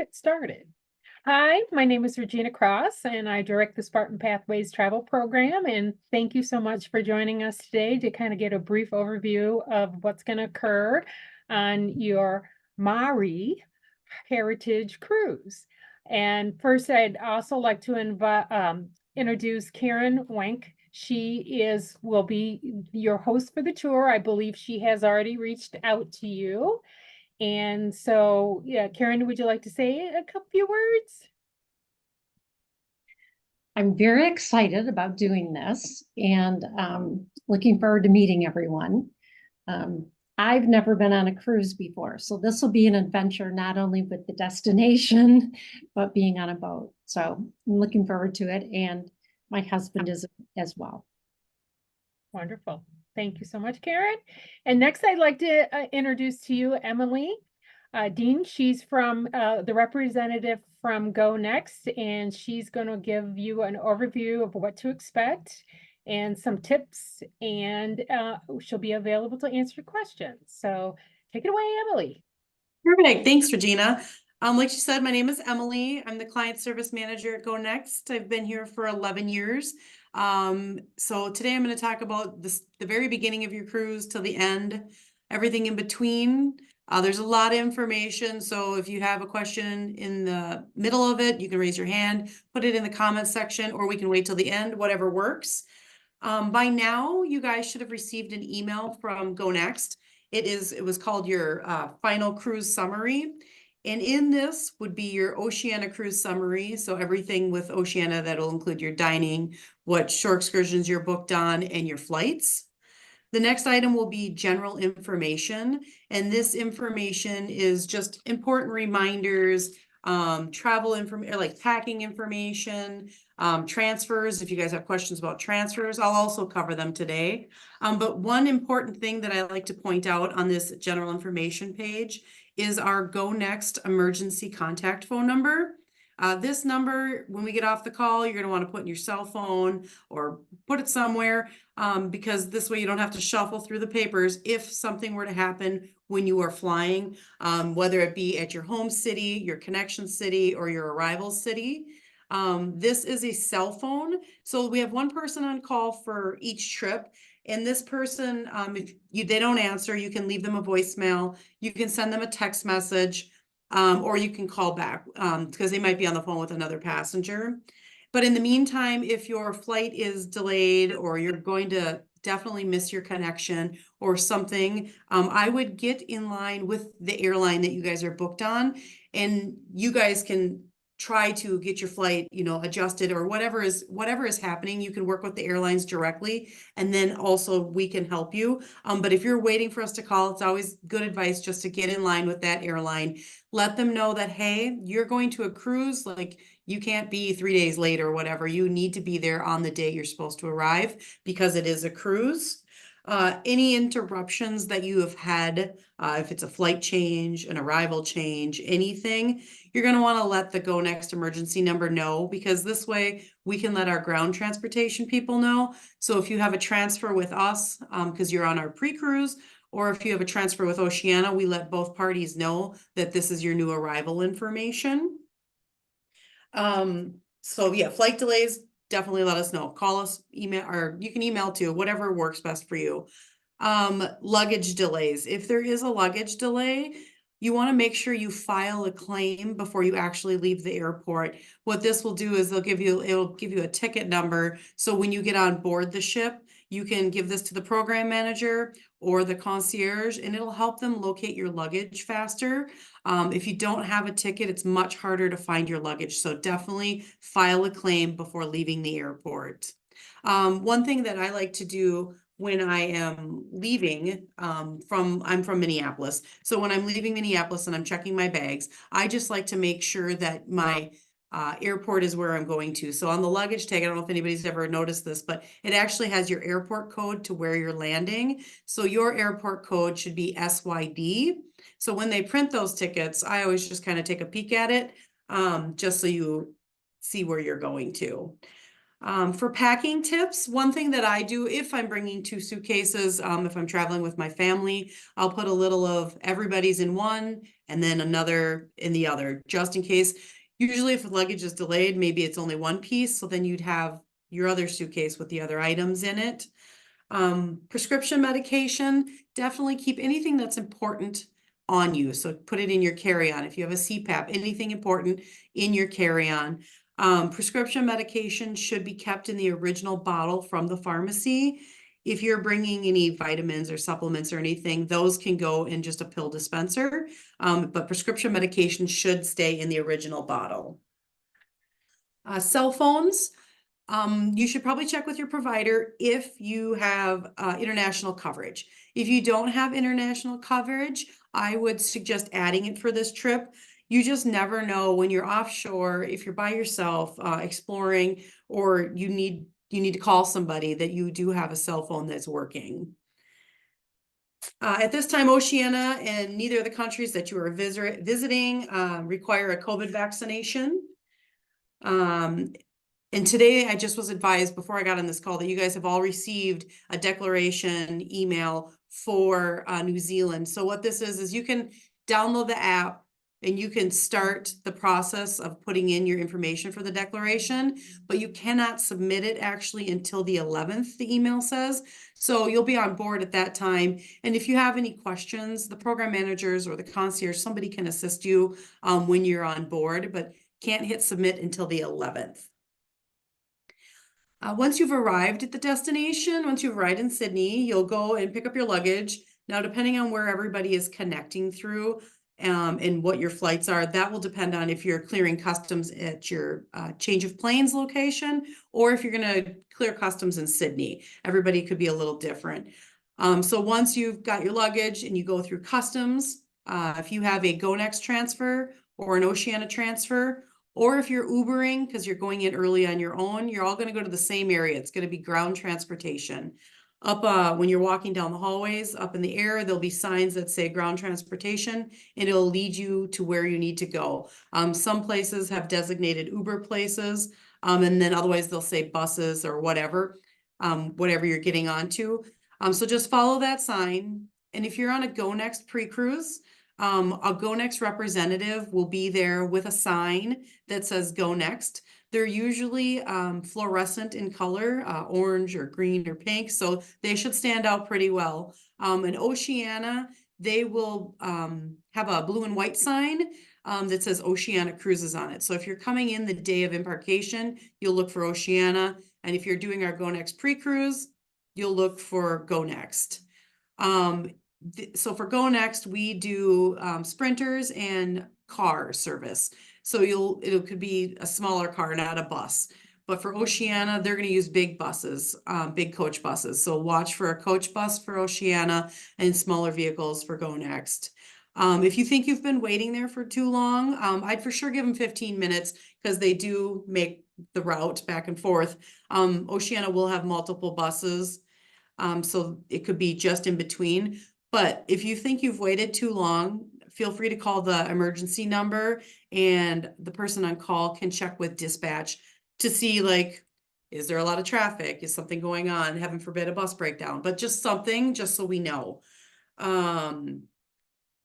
Get started. Hi, my name is Regina Cross, and I direct the Spartan Pathways Travel Program. And thank you so much for joining us today to kind of get a brief overview of what's going to occur on your Maui Heritage Cruise. And first, I'd also like to introduce Karen Wank. She will be your host for the tour. I believe she has already reached out to you. And so, yeah, Karen, would you like to say a couple few words? I'm very excited about doing this and looking forward to meeting everyone. Um, I've never been on a cruise before, so this will be an adventure not only with the destination, but being on a boat. So I'm looking forward to it, and my husband is as well. Wonderful. Thank you so much, Karen. And next, I'd like to introduce to you Emily Dean. She's from the representative from Go Next, and she's going to give you an overview of what to expect and some tips, and she'll be available to answer your questions. So take it away, Emily. Perfect. Thanks, Regina. Like she said, my name is Emily. I'm the client service manager at Go Next. I've been here for 11 years. So today I'm going to talk about the very beginning of your cruise till the end, everything in between. There's a lot of information. So if you have a question in the middle of it, you can raise your hand, put it in the comments section, or we can wait till the end, whatever works. By now, you guys should have received an email from Go Next. It was called your final cruise summary. And in this would be your Oceania cruise summary. So everything with Oceania, that'll include your dining, what shore excursions you're booked on, and your flights. The next item will be general information. And this information is just important reminders, travel information, like packing information, transfers. If you guys have questions about transfers, I'll also cover them today. But one important thing that I like to point out on this general information page is our Go Next emergency contact phone number. This number, when we get off the call, you're going to want to put in your cell phone or put it somewhere, because this way you don't have to shuffle through the papers if something were to happen when you are flying, whether it be at your home city, your connection city, or your arrival city. This is a cell phone. So we have one person on call for each trip. And this person, if they don't answer, you can leave them a voicemail. You can send them a text message. Or you can call back because they might be on the phone with another passenger. But in the meantime, if your flight is delayed or you're going to definitely miss your connection or something, I would get in line with the airline that you guys are booked on, and you guys can try to get your flight, adjusted, or whatever is happening. You can work with the airlines directly, and then also we can help you. But if you're waiting for us to call, it's always good advice just to get in line with that airline. Let them know that, hey, you're going to a cruise, like you can't be 3 days late or whatever. You need to be there on the day you're supposed to arrive because it is a cruise. Any interruptions that you have had, if it's a flight change, an arrival change, anything, you're going to want to let the Go Next emergency number know, because this way we can let our ground transportation people know. So if you have a transfer with us, because you're on our pre-cruise, or if you have a transfer with Oceania, we let both parties know that this is your new arrival information. So yeah, flight delays, definitely let us know. Call us, email, or you can email too, whatever works best for you. Luggage delays. If there is a luggage delay, you want to make sure you file a claim before you actually leave the airport. What this will do is it'll give you a ticket number. So when you get on board the ship, you can give this to the program manager or the concierge, and it'll help them locate your luggage faster. If you don't have a ticket, it's much harder to find your luggage. So definitely file a claim before leaving the airport. One thing that I like to do when I am leaving, I'm from Minneapolis. So when I'm leaving Minneapolis and I'm checking my bags, I just like to make sure that my airport is where I'm going to. So on the luggage tag, I don't know if anybody's ever noticed this, but it actually has your airport code to where you're landing. So your airport code should be SYD. So when they print those tickets, I always just kind of take a peek at it, just so you see where you're going to. For packing tips, one thing that I do if I'm bringing 2 suitcases, if I'm traveling with my family, I'll put a little of everybody's in one and then another in the other, just in case. Usually if luggage is delayed, maybe it's only one piece, so then you'd have your other suitcase with the other items in it. Prescription medication, definitely keep anything that's important on you. So put it in your carry-on. If you have a CPAP, anything important in your carry-on. Prescription medication should be kept in the original bottle from the pharmacy. If you're bringing any vitamins or supplements or anything, those can go in just a pill dispenser. But prescription medication should stay in the original bottle. Cell phones. You should probably check with your provider if you have international coverage. If you don't have international coverage, I would suggest adding it for this trip. You just never know when you're offshore, if you're by yourself exploring, or you need to call somebody, that you do have a cell phone that's working. At this time, Oceania and neither of the countries that you are visiting require a COVID vaccination. And today I just was advised before I got on this call that you guys have all received a declaration email for New Zealand. So what this is you can download the app and you can start the process of putting in your information for the declaration, but you cannot submit it actually until the 11th, the email says. So you'll be on board at that time. And if you have any questions, the program managers or the concierge, somebody can assist you when you're on board, but can't hit submit until the 11th. Once you've arrived at the destination, once you've arrived in Sydney, you'll go and pick up your luggage. Now, depending on where everybody is connecting through and what your flights are, that will depend on if you're clearing customs at your change of planes location or if you're going to clear customs in Sydney. Everybody could be a little different. So once you've got your luggage and you go through customs, if you have a GoNext transfer or an Oceania transfer, or if you're Ubering, because you're going in early on your own, you're all going to go to the same area. It's going to be ground transportation. Up when you're walking down the hallways, up in the air, there'll be signs that say ground transportation, and it'll lead you to where you need to go. Some places have designated Uber places, and then otherwise they'll say buses or whatever you're getting onto. So just follow that sign. And if you're on a GoNext pre-cruise, a GoNext representative will be there with a sign that says GoNext. They're usually fluorescent in color, orange or green or pink, so they should stand out pretty well. In Oceania, they will have a blue and white sign that says Oceania Cruises on it. So if you're coming in the day of embarkation, you'll look for Oceania. And if you're doing our GoNext pre-cruise, you'll look for GoNext. So for GoNext, we do sprinters and car service. So it could be a smaller car, not a bus. But for Oceania, they're going to use big buses, big coach buses. So watch for a coach bus for Oceania and smaller vehicles for GoNext. If you think you've been waiting there for too long, I'd for sure give them 15 minutes because they do make the route back and forth. Oceania will have multiple buses, so it could be just in between. But if you think you've waited too long, feel free to call the emergency number and the person on call can check with dispatch to see, like, is there a lot of traffic? Is something going on? Heaven forbid a bus breakdown, but just something, just so we know.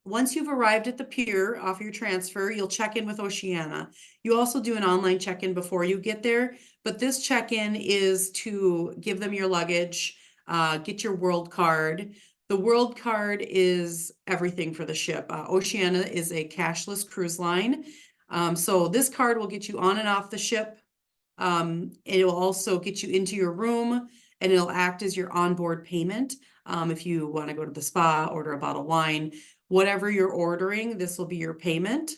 Once you've arrived at the pier off your transfer, you'll check in with Oceania. You also do an online check-in before you get there, but this check-in is to give them your luggage, get your world card. The world card is everything for the ship. Oceania is a cashless cruise line. So this card will get you on and off the ship. It will also get you into your room and it'll act as your onboard payment. If you want to go to the spa, order a bottle of wine, whatever you're ordering, this will be your payment.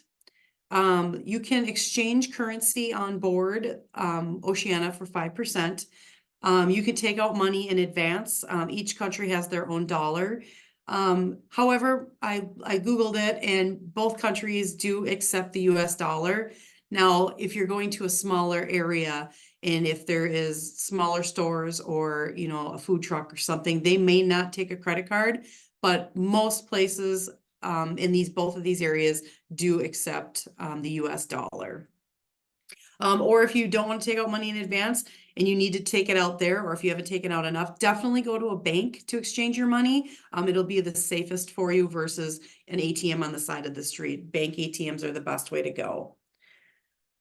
You can exchange currency on board Oceania for 5%. You can take out money in advance. Each country has their own dollar. However, I Googled it and both countries do accept the US dollar. Now, if you're going to a smaller area and if there is smaller stores or, a food truck or something, they may not take a credit card, but most places in both of these areas do accept the US dollar. Or if you don't want to take out money in advance and you need to take it out there, or if you haven't taken out enough, definitely go to a bank to exchange your money. It'll be the safest for you versus an ATM on the side of the street. Bank ATMs are the best way to go.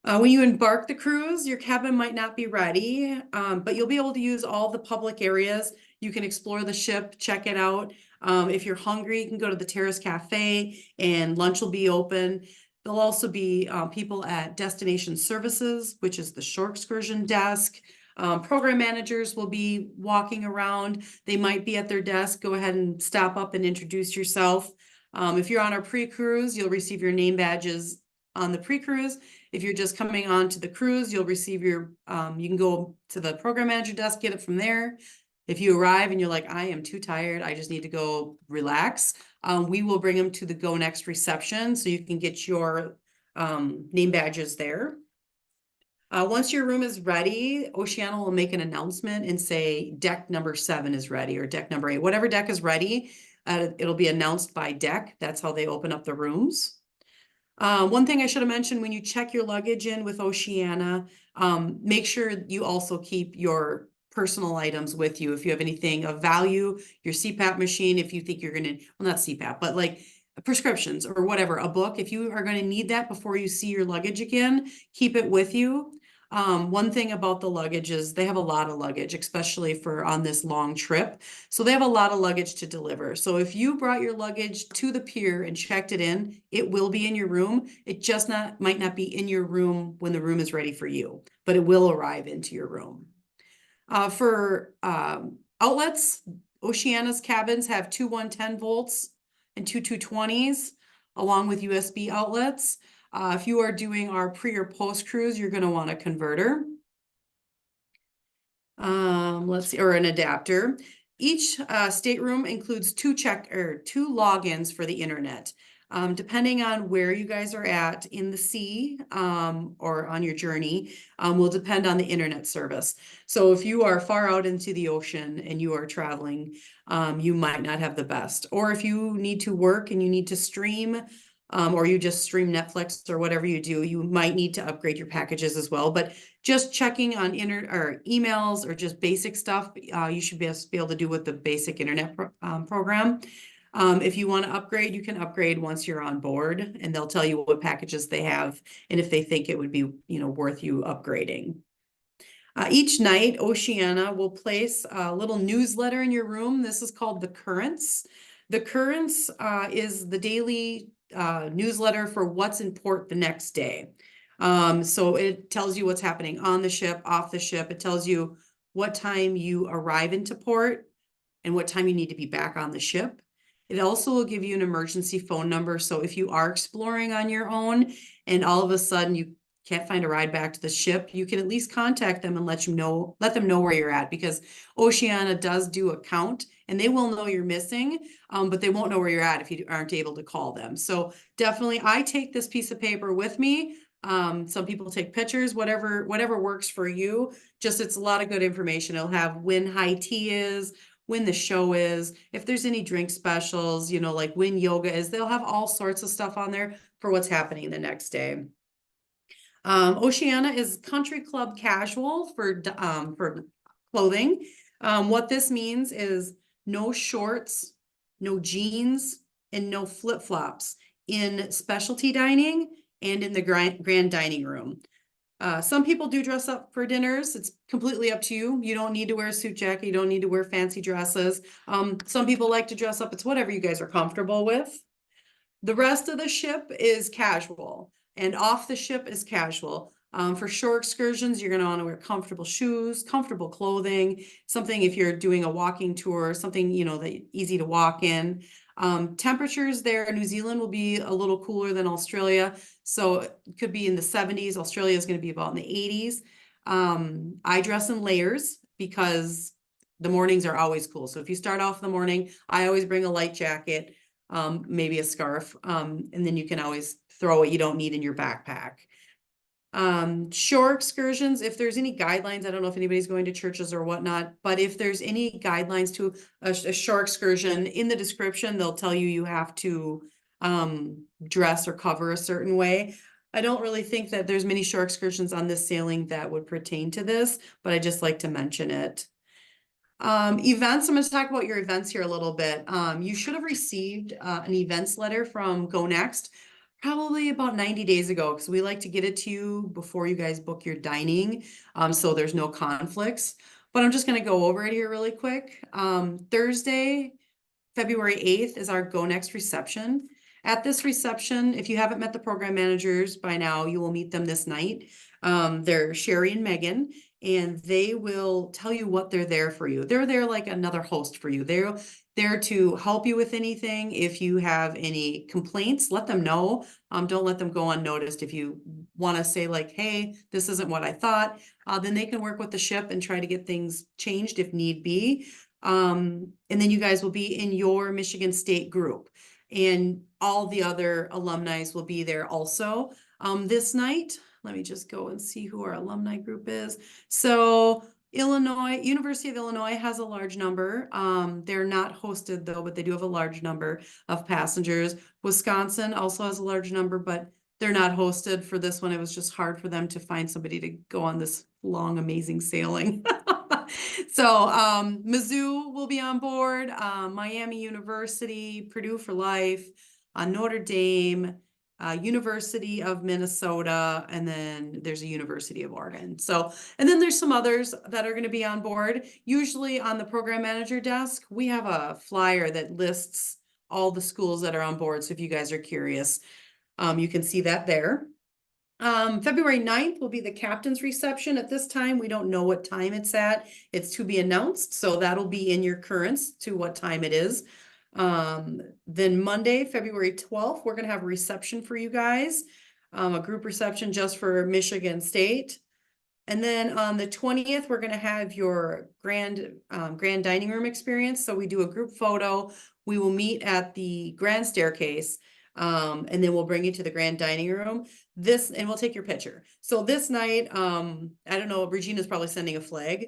When you embark the cruise, your cabin might not be ready, but you'll be able to use all the public areas. You can explore the ship, check it out. If you're hungry, you can go to the Terrace Cafe and lunch will be open. There'll also be people at Destination Services, which is the shore excursion desk. Program managers will be walking around. They might be at their desk. Go ahead and stop up and introduce yourself. If you're on our pre-cruise, you'll receive your name badges on the pre-cruise. If you're just coming on to the cruise, you'll receive your, you can go to the program manager desk, get it from there. If you arrive and you're like, I am too tired, I just need to go relax, we will bring them to the Go Next reception so you can get your name badges there. Once your room is ready, Oceana will make an announcement and say deck number 7 is ready, or deck number 8, whatever deck is ready. It'll be announced by deck. That's how they open up the rooms. One thing I should have mentioned, when you check your luggage in with Oceana, make sure you also keep your personal items with you. If you have anything of value, your CPAP machine, if you think you're gonna, well, not CPAP, but like prescriptions or whatever, a book, if you are gonna need that before you see your luggage again, keep it with you. One thing about the luggage is they have a lot of luggage, especially for on this long trip. So they have a lot of luggage to deliver. So if you brought your luggage to the pier and checked it in, it will be in your room. It just might not be in your room when the room is ready for you, but it will arrive into your room. For outlets, Oceana's cabins have 2 110 volts and 2 220s, along with USB outlets. If you are doing our pre or post cruise, you're going to want a converter. Let's see, or an adapter. Each stateroom includes 2 logins for the internet. Depending on where you guys are at in the sea or on your journey, will depend on the internet service. So if you are far out into the ocean and you are traveling, you might not have the best. Or if you need to work and you need to stream, or you just stream Netflix or whatever you do, you might need to upgrade your packages as well. But just checking on or emails or just basic stuff, you should be able to do with the basic internet program. If you want to upgrade, you can upgrade once you're on board, and they'll tell you what packages they have and if they think it would be, worth you upgrading. Each night, Oceana will place a little newsletter in your room. This is called The Currents. The Currents is the daily newsletter for what's in port the next day. So it tells you what's happening on the ship, off the ship. It tells you what time you arrive into port and what time you need to be back on the ship. It also will give you an emergency phone number. So if you are exploring on your own and all of a sudden you can't find a ride back to the ship, you can at least contact them and let them know where you're at, because Oceana does do a count and they will know you're missing, but they won't know where you're at if you aren't able to call them. So definitely, I take this piece of paper with me. Some people take pictures, whatever works for you. Just, it's a lot of good information. It'll have when high tea is, when the show is, if there's any drink specials, like when yoga is. They'll have all sorts of stuff on there for what's happening the next day. Oceana is country club casual for clothing. What this means is no shorts, no jeans, and no flip-flops in specialty dining and in the grand dining room. Some people do dress up for dinners. It's completely up to you. You don't need to wear a suit jacket. You don't need to wear fancy dresses. Some people like to dress up. It's whatever you guys are comfortable with. The rest of the ship is casual, and off the ship is casual. For shore excursions, you're going to want to wear comfortable shoes, comfortable clothing, something if you're doing a walking tour, something, that easy to walk in. Temperatures there, New Zealand will be a little cooler than Australia. So it could be in the 70s. Australia is going to be about in the 80s. I dress in layers because the mornings are always cool. So if you start off the morning, I always bring a light jacket, maybe a scarf, and then you can always throw what you don't need in your backpack. Shore excursions, if there's any guidelines, I don't know if anybody's going to churches or whatnot, but if there's any guidelines to a shore excursion, in the description, they'll tell you have to dress or cover a certain way. I don't really think that there's many shore excursions on this sailing that would pertain to this, but I just like to mention it. Events, I'm going to talk about your events here a little bit. You should have received an events letter from Go Next probably about 90 days ago, because we like to get it to you before you guys book your dining, so there's no conflicts. But I'm just going to go over it here really quick. Thursday, February 8th is our Go Next reception. At this reception, if you haven't met the program managers by now, you will meet them this night. They're Sherry and Megan, and they will tell you what they're there for you. They're there like another host for you. They're there to help you with anything. If you have any complaints, let them know. Don't let them go unnoticed. If you want to say like, hey, this isn't what I thought, then they can work with the ship and try to get things changed if need be. And then you guys will be in your Michigan State group, and all the other alumni will be there also. This night, let me just go and see who our alumni group is. So University of Illinois has a large number. They're not hosted though, but they do have a large number of passengers. Wisconsin also has a large number, but they're not hosted for this one. It was just hard for them to find somebody to go on this long, amazing sailing. So Mizzou will be on board, Miami University, Purdue for Life, Notre Dame, University of Minnesota, and then there's a University of Oregon. So, and then there's some others that are going to be on board. Usually on the program manager desk, we have a flyer that lists all the schools that are on board. So if you guys are curious, you can see that there. February 9th will be the captain's reception. At this time, we don't know what time it's at. It's to be announced, so that'll be in your currents to what time it is. Then Monday, February 12th, we're gonna have a reception for you guys, a group reception just for Michigan State. And then on the 20th, we're gonna have your grand dining room experience. So we do a group photo. We will meet at the grand staircase. And then we'll bring you to the grand dining room. And we'll take your picture. So this night, I don't know, Regina's probably sending a flag.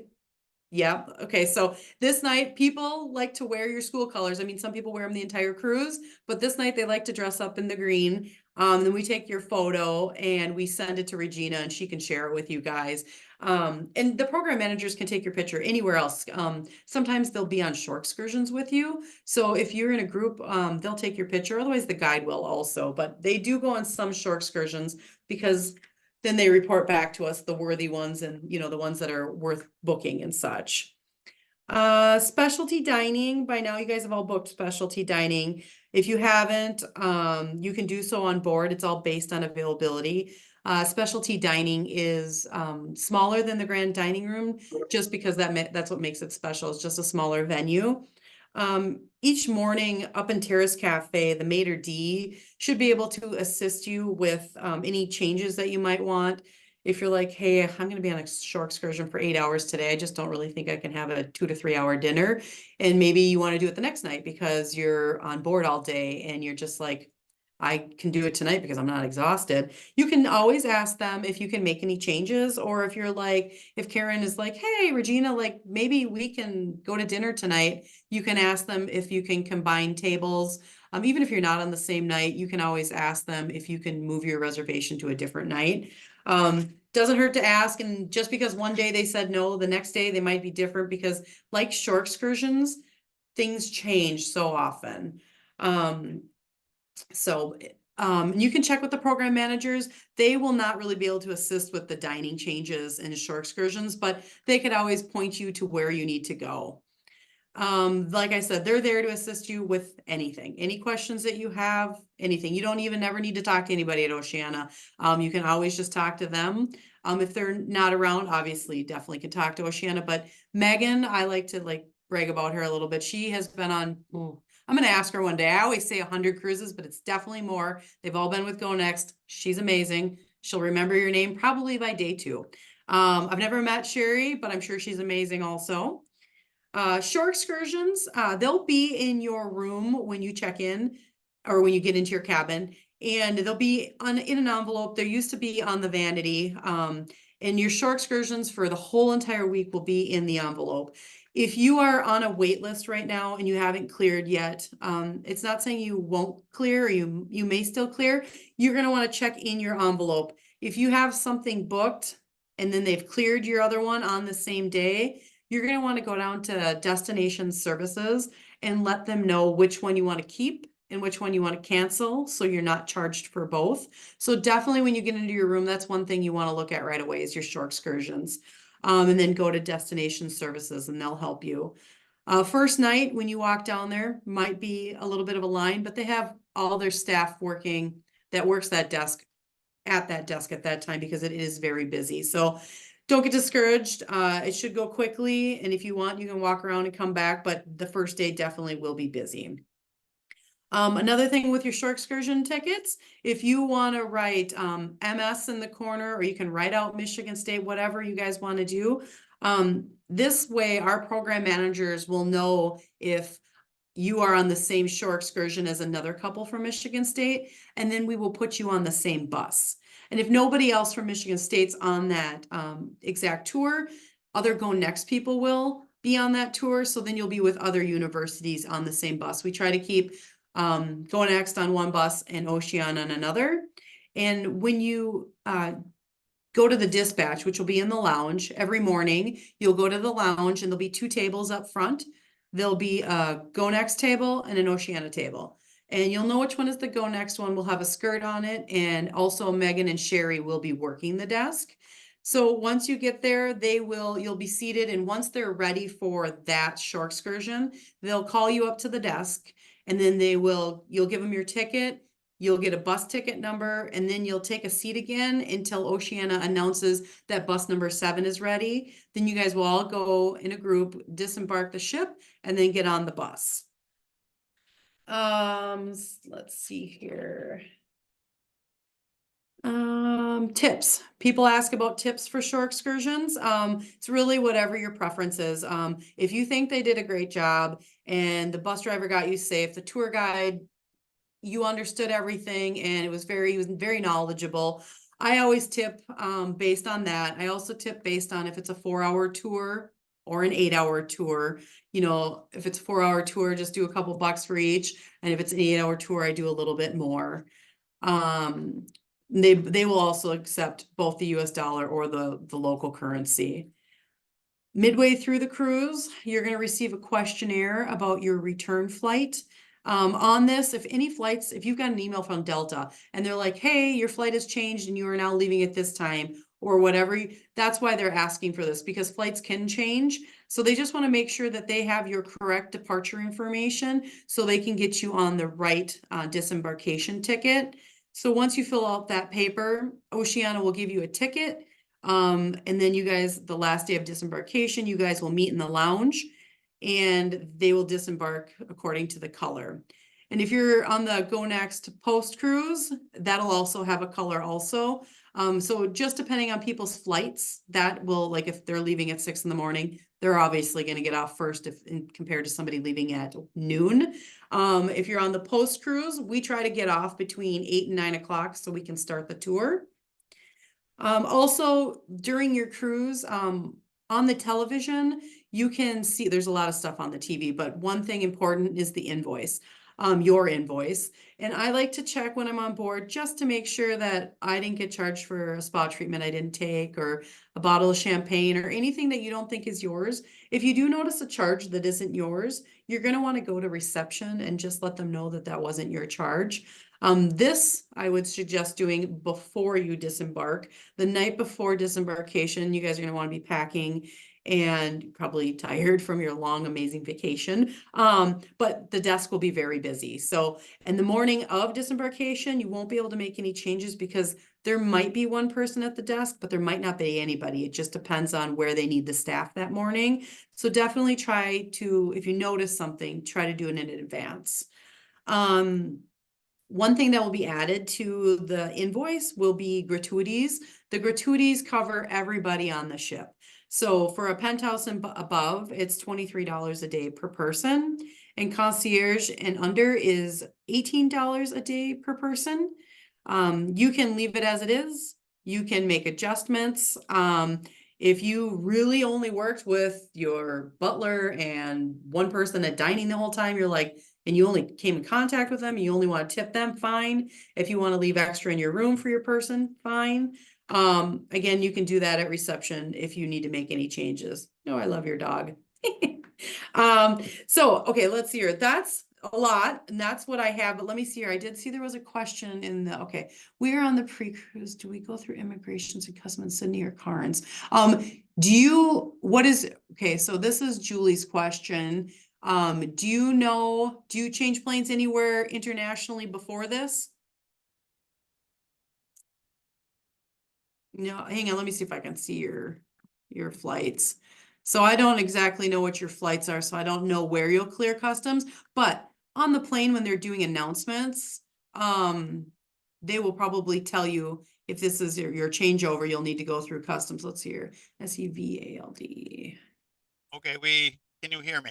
Yeah. Okay. So this night, people like to wear your school colors. I mean, some people wear them the entire cruise, but this night they like to dress up in the green. Then we take your photo and we send it to Regina and she can share it with you guys. And the program managers can take your picture anywhere else. Sometimes they'll be on shore excursions with you. So if you're in a group, they'll take your picture. Otherwise the guide will also, but they do go on some shore excursions because then they report back to us the worthy ones and, you know, the ones that are worth booking and such. Specialty dining. By now, you guys have all booked specialty dining. If you haven't, you can do so on board. It's all based on availability. Specialty dining is smaller than the grand dining room, just because that's what makes it special. It's just a smaller venue. Each morning up in Terrace Cafe, the maitre d' should be able to assist you with any changes that you might want. If you're like, hey, I'm going to be on a shore excursion for 8 hours today, I just don't really think I can have a 2 to 3 hour dinner. And maybe you want to do it the next night because you're on board all day and you're just like, I can do it tonight because I'm not exhausted. You can always ask them if you can make any changes, or if you're like, if Karen is like, hey, Regina, like maybe we can go to dinner tonight, you can ask them if you can combine tables. Even if you're not on the same night, you can always ask them if you can move your reservation to a different night. Doesn't hurt to ask, and just because one day they said no, the next day they might be different, because like shore excursions, things change so often. You can check with the program managers. They will not really be able to assist with the dining changes in shore excursions, but they could always point you to where you need to go. Like I said, they're there to assist you with anything, any questions that you have, anything. You don't even never need to talk to anybody at Oceana. You can always just talk to them. If they're not around, obviously, definitely can talk to Oceana. But Megan, I like to brag about her a little bit. She has been on, I'm going to ask her one day. I always say 100 cruises, but it's definitely more. They've all been with Go Next. She's amazing. She'll remember your name probably by day 2. I've never met Sherry, but I'm sure she's amazing also. Shore excursions, they'll be in your room when you check in or when you get into your cabin. and they'll be in an envelope. There used to be on the vanity. And your shore excursions for the whole entire week will be in the envelope. If you are on a wait list right now and you haven't cleared yet, it's not saying you won't clear, or you may still clear. You're gonna wanna check in your envelope. If you have something booked and then they've cleared your other one on the same day, you're gonna wanna go down to Destination Services and let them know which one you wanna keep and which one you want to cancel, so you're not charged for both. So definitely when you get into your room, that's one thing you want to look at right away is your shore excursions. And then go to Destination Services and they'll help you. First night when you walk down there might be a little bit of a line, but they have all their staff working that works that desk at that time because it is very busy. So don't get discouraged. It should go quickly. And if you want, you can walk around and come back, but the first day definitely will be busy. Another thing with your shore excursion tickets, if you want to write MS in the corner, or you can write out Michigan State, whatever you guys want to do. This way, our program managers will know if you are on the same shore excursion as another couple from Michigan State, and then we will put you on the same bus. And if nobody else from Michigan State's on that exact tour, other Go Next people will be on that tour. So then you'll be with other universities on the same bus. We try to keep Go Next on one bus and Oceana on another. And when you go to the dispatch, which will be in the lounge every morning, you'll go to the lounge and there'll be 2 tables up front. There'll be a Go Next table and an Oceana table. And you'll know which one is the Go Next one. We'll have a skirt on it. And also Megan and Sherry will be working the desk. So once you get there, you'll be seated. And once they're ready for that shore excursion, they'll call you up to the desk. And then you'll give them your ticket, you'll get a bus ticket number, and then you'll take a seat again until Oceana announces that bus number 7 is ready. Then you guys will all go in a group, disembark the ship, and then get on the bus. Let's see here. Tips. People ask about tips for shore excursions. It's really whatever your preference is. If you think they did a great job and the bus driver got you safe, the tour guide, you understood everything and he was very knowledgeable. I always tip based on that. I also tip based on if it's a 4-hour tour or an 8-hour tour. You know, if it's a 4-hour tour, just do a couple bucks for each. And if it's an 8-hour tour, I do a little bit more. They will also accept both the US dollar or the local currency. Midway through the cruise, you're going to receive a questionnaire about your return flight. On this, if you've got an email from Delta and they're like, hey, your flight has changed and you are now leaving at this time or whatever, that's why they're asking for this, because flights can change. So they just want to make sure that they have your correct departure information so they can get you on the right disembarkation ticket. So once you fill out that paper, Oceana will give you a ticket. And then you guys, the last day of disembarkation, you guys will meet in the lounge and they will disembark according to the color. And if you're on the Go Next post cruise, that'll also have a color also. So just depending on people's flights, that will, like if they're leaving at 6 in the morning, they're obviously going to get off first compared to somebody leaving at noon. If you're on the post cruise, we try to get off between 8 and 9 o'clock so we can start the tour. Also during your cruise, on the television, you can see there's a lot of stuff on the TV, but one thing important is the invoice, your invoice. And I like to check when I'm on board just to make sure that I didn't get charged for a spa treatment I didn't take or a bottle of champagne or anything that you don't think is yours. If you do notice a charge that isn't yours, you're going to want to go to reception and just let them know that that wasn't your charge. This I would suggest doing before you disembark. The night before disembarkation, you guys are going to want to be packing and probably tired from your long, amazing vacation. But the desk will be very busy. So in the morning of disembarkation, you won't be able to make any changes because there might be one person at the desk, but there might not be anybody. It just depends on where they need the staff that morning. So definitely try to, if you notice something, try to do it in advance. One thing that will be added to the invoice will be gratuities. The gratuities cover everybody on the ship. So for a penthouse and above, it's $23 a day per person, and concierge and under is $18 a day per person. You can leave it as it is. You can make adjustments. If you really only worked with your butler and one person at dining the whole time, you're like, and you only came in contact with them, and you only want to tip them, fine. If you want to leave extra in your room for your person, fine. Again, you can do that at reception if you need to make any changes. Oh, I love your dog. So, okay, let's see here. That's a lot, and that's what I have, but let me see here. I did see there was a question in the, okay. We are on the pre-cruise. Do we go through immigrations and customs in Sydney or Carnes? Okay, so this is Julie's question. Do you change planes anywhere internationally before this? No, hang on, let me see if I can see your flights. So I don't exactly know what your flights are, so I don't know where you'll clear customs, but on the plane when they're doing announcements, they will probably tell you if this is your changeover, you'll need to go through customs. Let's see here. SEVALD. Okay, can you hear me?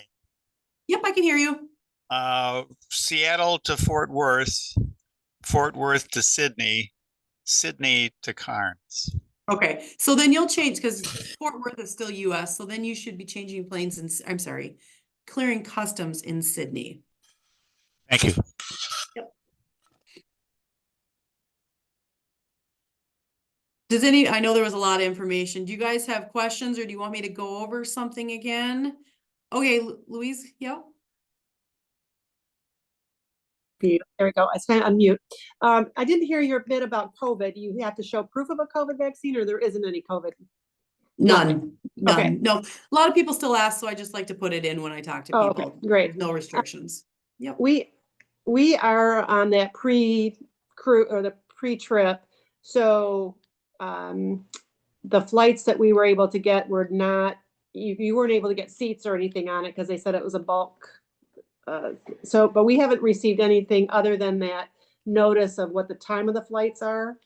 Yep, I can hear you. Seattle to Fort Worth, Fort Worth to Sydney, Sydney to Carnes. Okay, so then you'll change because Fort Worth is still US, so then you should be changing planes in, I'm sorry, clearing customs in Sydney. Thank you. I know there was a lot of information. Do you guys have questions or do you want me to go over something again? Okay, Louise, yeah. There we go. I spent on mute. I didn't hear your bit about COVID. You have to show proof of a COVID vaccine or there isn't any COVID? None. Okay. No, a lot of people still ask, so I just like to put it in when I talk to Oh, people. okay, great. No restrictions. Yep. We are on that pre-crew or the pre-trip. So the flights that we were able to get were not, you weren't able to get seats or anything on it because they said it was a bulk. But we haven't received anything other than that notice of what the time of the flights are.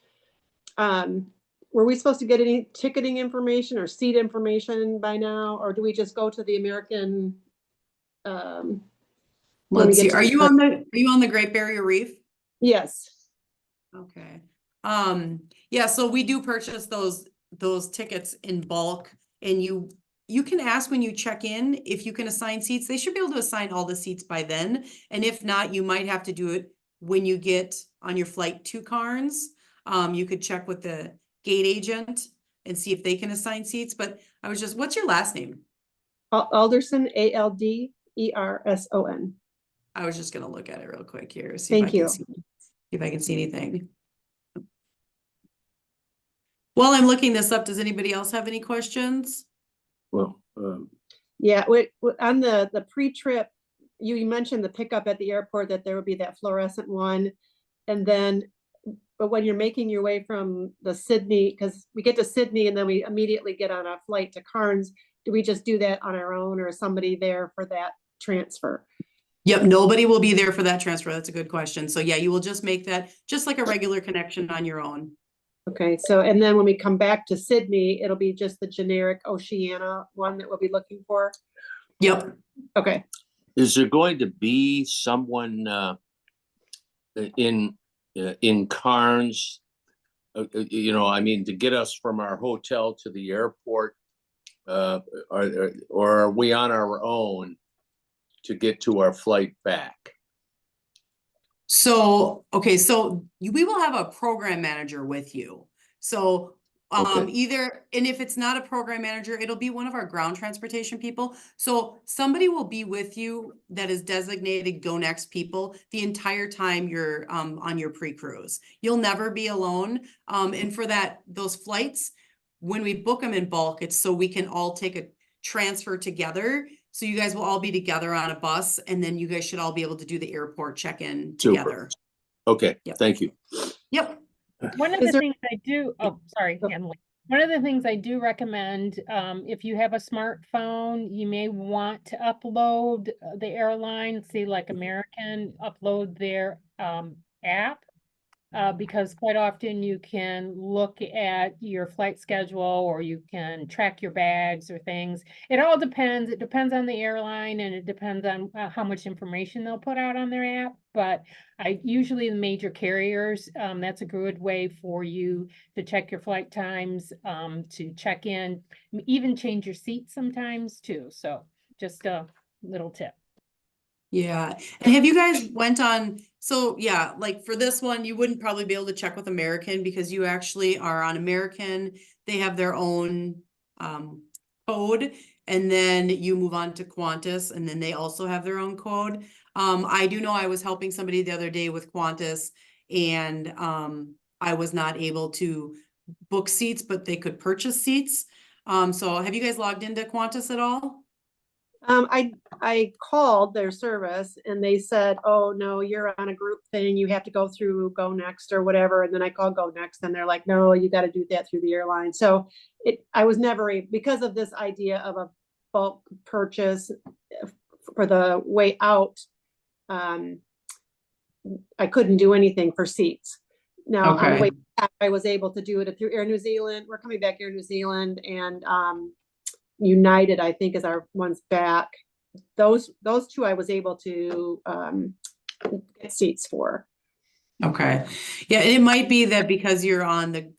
Were we supposed to get any ticketing information or seat information by now, or do we just go to the American? Let's see. Are you on the Great Barrier Reef? Yes. Okay. Yeah, so we do purchase those tickets in bulk, and you can ask when you check in if you can assign seats. They should be able to assign all the seats by then. And if not, you might have to do it when you get on your flight to Carnes. You could check with the gate agent and see if they can assign seats. But what's your last name? Alderson, Alderson. I was just gonna look at it real quick here. Thank you. See if I can see anything. While I'm looking this up, does anybody else have any questions? Well, yeah, on the pre-trip, you mentioned the pickup at the airport, that there would be that fluorescent one. And then, but when you're making your way from the Sydney, because we get to Sydney and then we immediately get on a flight to Carnes, do we just do that on our own or is somebody there for that transfer? Yep, nobody will be there for that transfer. That's a good question. So yeah, you will just make that just like a regular connection on your own. Okay, so, and then when we come back to Sydney, it'll be just the generic Oceania one that we'll be looking for? Yep. Okay. Is there going to be someone in Carnes, I mean, to get us from our hotel to the airport, or are we on our own to get to our flight back? So, okay, so we will have a program manager with you. So Okay. either, and if it's not a program manager, it'll be one of our ground transportation people. So somebody will be with you that is designated Go Next people the entire time you're on your pre-cruise. You'll never be alone. And for those flights, when we book them in bulk, it's so we can all take a transfer together. So you guys will all be together on a bus, and then you guys should all be able to do the airport check-in together. Okay, Yep. thank you. Yep. One of the things I do, oh, sorry, Emily. One of the things I do recommend, if you have a smartphone, you may want to upload the airline, say like American, upload their app because quite often you can look at your flight schedule or you can track your bags or things. It all depends. It depends on the airline and it depends on how much information they'll put out on their app. But usually the major carriers, that's a good way for you to check your flight times, to check in, even change your seats sometimes too. So just a little tip. Yeah. And have you guys went on, so yeah, like for this one, you wouldn't probably be able to check with American because you actually are on American. They have their own code, and then you move on to Qantas, and then they also have their own code. I do know I was helping somebody the other day with Qantas, and I was not able to book seats, but they could purchase seats. So have you guys logged into Qantas at all? I called their service and they said, oh, no, you're on a group thing. You have to go through Go Next or whatever. And then I called Go Next and they're like, no, you got to do that through the airline. So I was never, because of this idea of a bulk purchase for the way out, I couldn't do anything for seats. Now, on the way back, I was able to do it through Air New Zealand. We're coming back Air New Zealand and United, I think, is our ones back. Those two I was able to get seats for. Okay. Yeah, and it might be that because you're on the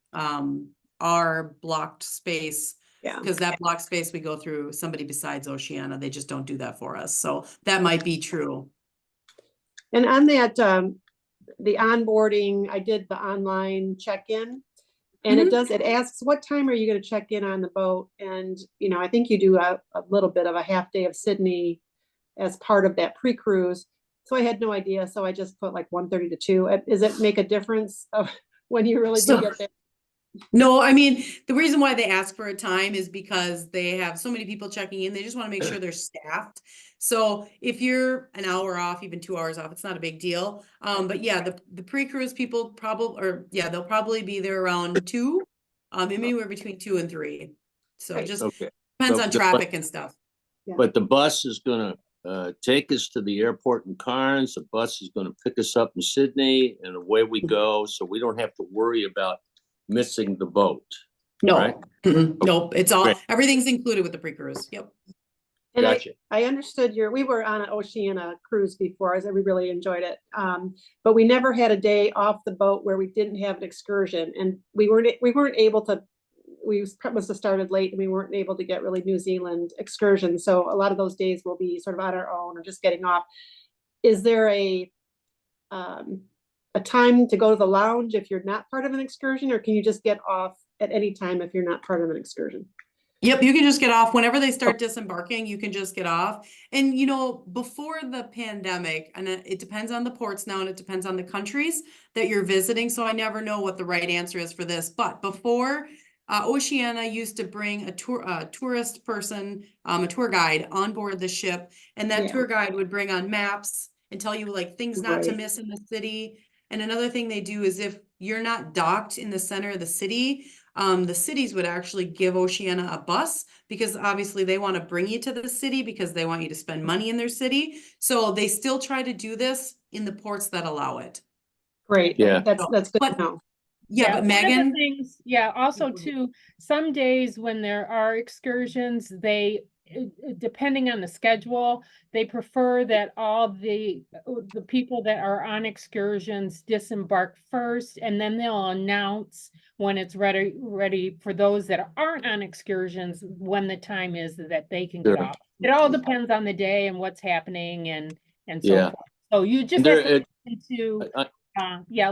our blocked space, Yeah. because that blocked space we go through somebody besides Oceania. They just don't do that for us. So that might be true. And on that, the onboarding, I did the online check-in. And it asks, what time are you going to check in on the boat? And, I think you do a little bit of a half day of Sydney as part of that pre-cruise. So I had no idea. So I just put like 1:30 to 2. Does it make a difference of when you really do get there? No, I mean, the reason why they ask for a time is because they have so many people checking in. They just want to make sure they're staffed. So if you're an hour off, even 2 hours off, it's not a big deal. But yeah, the pre-cruise people they'll probably be there around 2, anywhere between 2 and 3. So Right. just Okay. depends So on traffic and stuff. But the bus is gonna take us to the airport in Cairns. The bus is gonna pick us up in Sydney, and away we go. So we don't have to worry about missing the boat. No, Right? nope. It's all, Great. everything's included with the pre-cruise. Yep. And Gotcha. I understood we were on an Oceania cruise before, we really enjoyed it. But we never had a day off the boat where we didn't have an excursion, and we weren't able to, we must have started late and we weren't able to get really New Zealand excursions. So a lot of those days will be sort of on our own or just getting off. Is there a time to go to the lounge if you're not part of an excursion, or can you just get off at any time if you're not part of an excursion? Yep, you can just get off whenever they start disembarking, you can just get off. And before the pandemic, and it depends on the ports now and it depends on the countries that you're visiting. So I never know what the right answer is for this. But before, Oceania used to bring a tourist person, a tour guide on board the ship. And that tour guide would bring on maps and tell you like things not to miss in the city. And another thing they do is if you're not docked in the center of the cities would actually give Oceania a bus because obviously they want to bring you to the city because they want you to spend money in their city. So they still try to do this in the ports that allow it. Great. Yeah. That's good to know. Yeah, but one of the Megan, things, also too, some days when there are excursions, depending on the schedule, they prefer that all the people that are on excursions disembark first, and then they'll announce when it's ready for those that aren't on excursions, when the time is that they can get off. It all depends on the day and what's happening and so forth. So you just have to listen to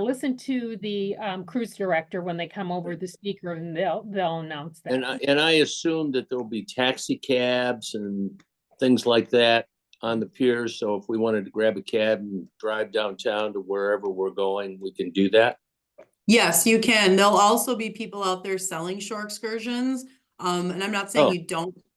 listen to the cruise director when they come over the speaker, and they'll announce that. And I assume that there'll be taxi cabs and things like that on the piers. So if we wanted to grab a cab and drive downtown to wherever we're going, we can do that. yes, you can. There'll also be people out there selling shore excursions. And I'm not saying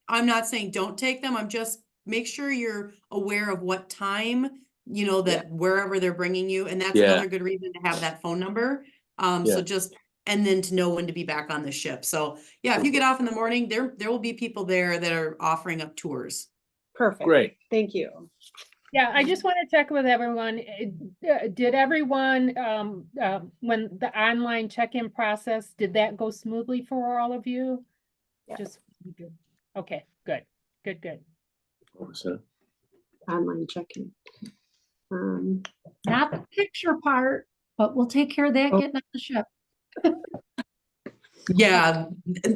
I'm not saying don't take them. I'm just make sure you're aware of what time, that wherever they're bringing you. And that's another good reason to have that phone number. So and then to know when to be back on the ship. So yeah, if you get off in the morning, there will be people there that are offering up tours. Perfect. Great. Thank you. Yeah, I just want to check with everyone. Did everyone, when the online check-in process, did that go smoothly for all of you? Yeah. Just, okay, good, good, good. What was that? Online check-in. Not the picture part, but we'll take care of that Oh. getting on the ship. Yeah,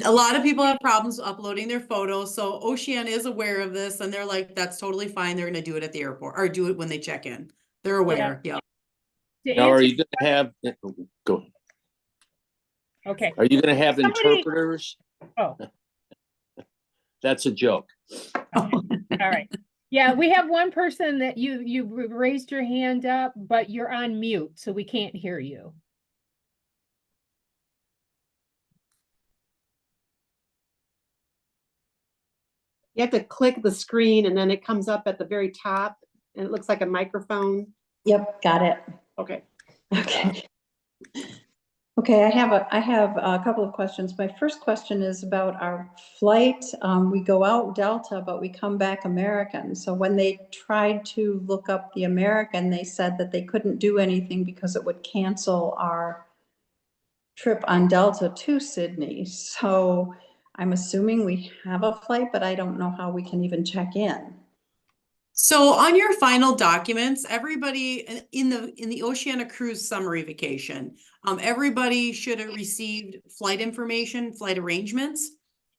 a lot of people have problems uploading their photos, so Ocean is aware of this and they're like, that's totally fine. They're gonna do it at the airport or do it when they check in. They're aware, yeah. To Now, are answer- you gonna have, go, Okay, are you gonna have Somebody- interpreters? oh, That's a joke. all right. Yeah, we have one person that you raised your hand up, but you're on mute, so we can't hear you. You have to click the screen and then it comes up at the very top and it looks like a microphone. Yep, got it. Okay. Okay. Okay, I have a couple of questions. My first question is about our flight. We go out Delta, but we come back American. So when they tried to look up the American, they said that they couldn't do anything because it would cancel our trip on Delta to Sydney. So I'm assuming we have a flight, but I don't know how we can even check in. So on your final documents, everybody in the Oceania cruise summary vacation, everybody should have received flight information, flight arrangements.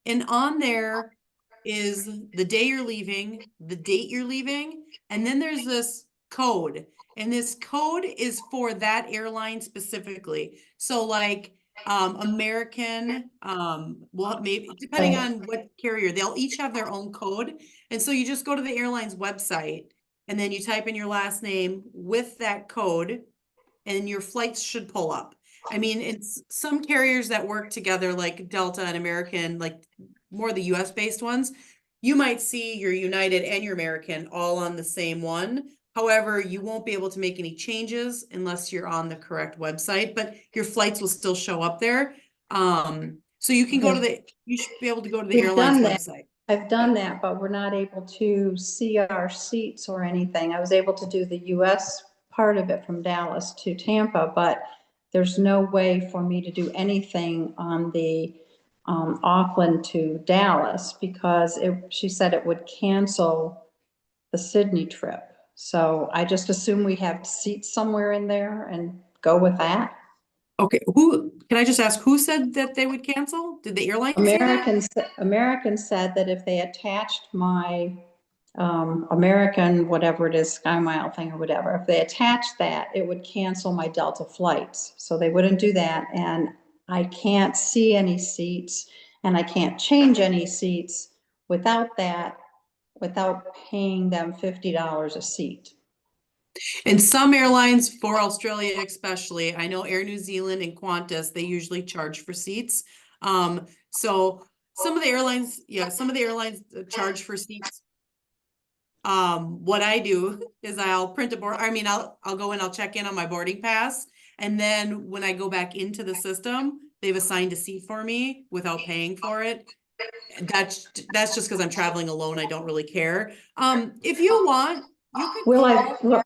And on there is the day you're leaving, the date you're leaving, and then there's this code. And this code is for that airline specifically. So like American, well, maybe depending on what carrier, they'll each have their own code. And so you just go to the airline's website and then you type in your last name with that code and your flights should pull up. I mean, it's some carriers that work together like Delta and American, like more the US based ones, you might see your United and your American all on the same one. However, you won't be able to make any changes unless you're on the correct website, but your flights will still show up there. So you can go to you should be able to go to the We've airline's done that. website. I've done that, but we're not able to see our seats or anything. I was able to do the US part of it from Dallas to Tampa, but there's no way for me to do anything on the Auckland to Dallas because she said it would cancel the Sydney trip. So I just assume we have seats somewhere in there and go with that. Okay, can I just ask, who said that they would cancel? Did the airline say that? Americans said that if they attached my American, whatever it is, Sky Mile thing or whatever, if they attached that, it would cancel my Delta flights. So they wouldn't do that. And I can't see any seats and I can't change any seats without that, without paying them $50 a seat. And some airlines, for Australia especially, I know Air New Zealand and Qantas, they usually charge for seats. So some of the airlines, charge for seats. What I do is I'll print a board, I'll go in, I'll check in on my boarding pass. And then when I go back into the system, they've assigned a seat for me without paying for it. That's just because I'm traveling alone. I don't really care. If you want, you could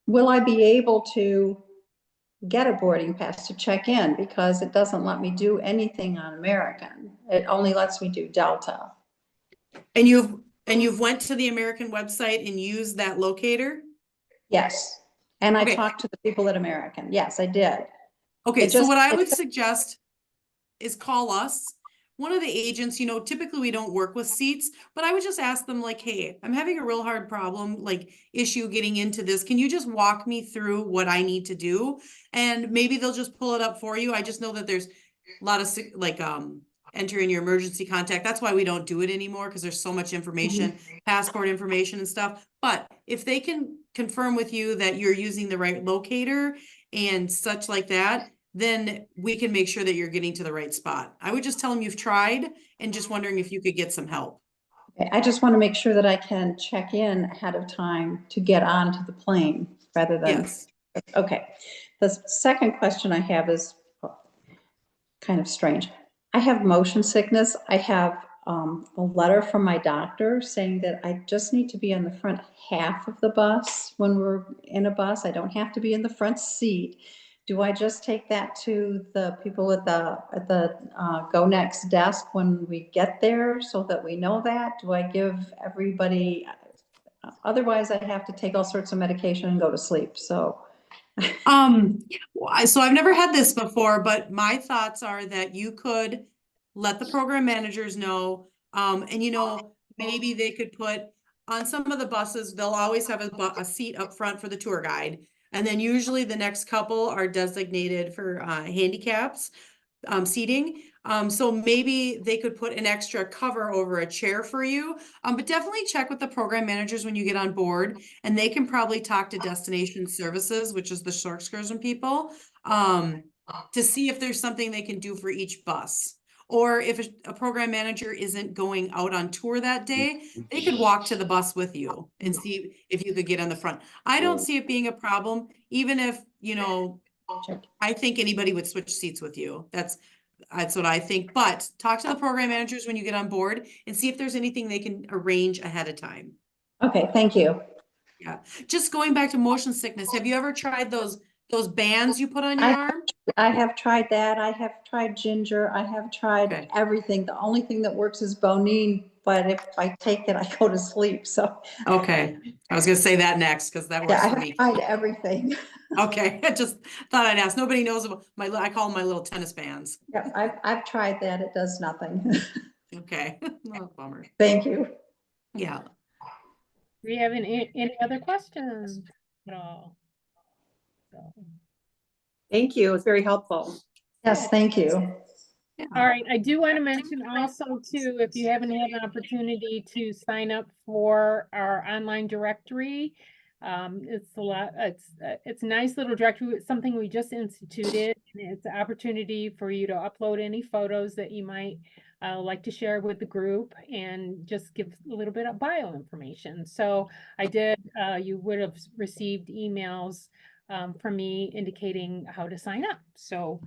Will I be able to get a boarding pass to check in because it doesn't let me do anything on American. It only lets me do Delta. And you've went to the American website and used that locator? Yes. And I Okay. talked to the people at American. Yes, I did. Okay, It so just- what I would suggest is call us. One of the agents, typically we don't work with seats, but I would just ask them like, hey, I'm having a real hard problem, like issue getting into this. Can you just walk me through what I need to do? And maybe they'll just pull it up for you. I just know that there's a lot of like, enter in your emergency contact. That's why we don't do it anymore because there's so much information, passport information and stuff. But if they can confirm with you that you're using the right locator and such like that, then we can make sure that you're getting to the right spot. I would just tell them you've tried and just wondering if you could get some help. Okay, I just want to make sure that I can check in ahead of time to get onto the plane rather than. Yes. Okay. The second question I have is kind of strange. I have motion sickness. I have a letter from my doctor saying that I just need to be on the front half of the bus when we're in a bus. I don't have to be in the front seat. Do I just take that to the people at the Go Next desk when we get there so that we know that? Do I give everybody, otherwise I have to take all sorts of medication and go to sleep, so. So I've never had this before, but my thoughts are that you could let the program managers know, and maybe they could put on some of the buses, they'll always have a seat up front for the tour guide. And then usually the next couple are designated for handicaps, seating. So maybe they could put an extra cover over a chair for you. But definitely check with the program managers when you get on board, and they can probably talk to Destination Services, which is the short excursion people, to see if there's something they can do for each bus. Or if a program manager isn't going out on tour that day, they could walk to the bus with you and see if you could get on the front. I don't see it being a problem, even if, I think anybody would switch seats with you. That's what I think, but talk to the program managers when you get on board and see if there's anything they can arrange ahead of time. Okay, thank you. Yeah, just going back to motion sickness, have you ever tried those bands you put on your arm? I have tried that. I have tried ginger. I have tried Okay. everything. The only thing that works is Bonine, but if I take it, I go to sleep, so. Okay, I was gonna say that next, because that Yeah, works I for have me. tried everything. Okay, I just thought I'd ask. Nobody knows about I call them my little tennis bands. Yeah, I've tried that. It does nothing. Okay, well, bummer. Thank you. Yeah. Do we have any other questions at all? So, Thank you. It's very helpful. Yes, thank you. all right, I do want to mention also too, if you haven't had an opportunity to sign up for our online directory, it's a nice little directory. It's something we just instituted. And it's an opportunity for you to upload any photos that you might like to share with the group and just give a little bit of bio information. So you would have received emails from me indicating how to sign up. So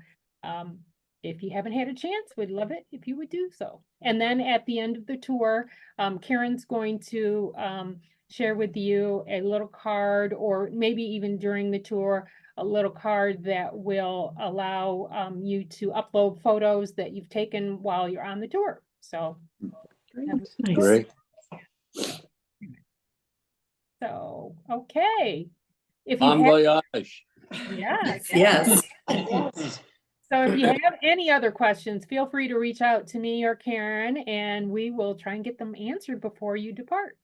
if you haven't had a chance, we'd love it if you would do so. And then at the end of the tour, Karen's going to share with you a little card, or maybe even during the tour, a little card that will allow you to upload photos that you've taken while you're on the tour. So, Great. so okay. If you Bon voyage. yes. Yes. So if you have any other questions, feel free to reach out to me or Karen, and we will try and get them answered before you depart.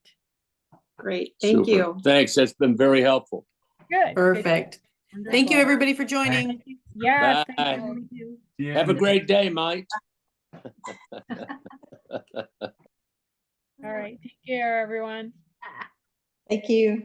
Great. Thank Super. you. Thanks. That's been very helpful. Good. Perfect. Wonderful. Thank you, everybody, for joining. Yes. Bye. Thank you. Have a great day, Mike. All right. Take care, everyone. Thank you.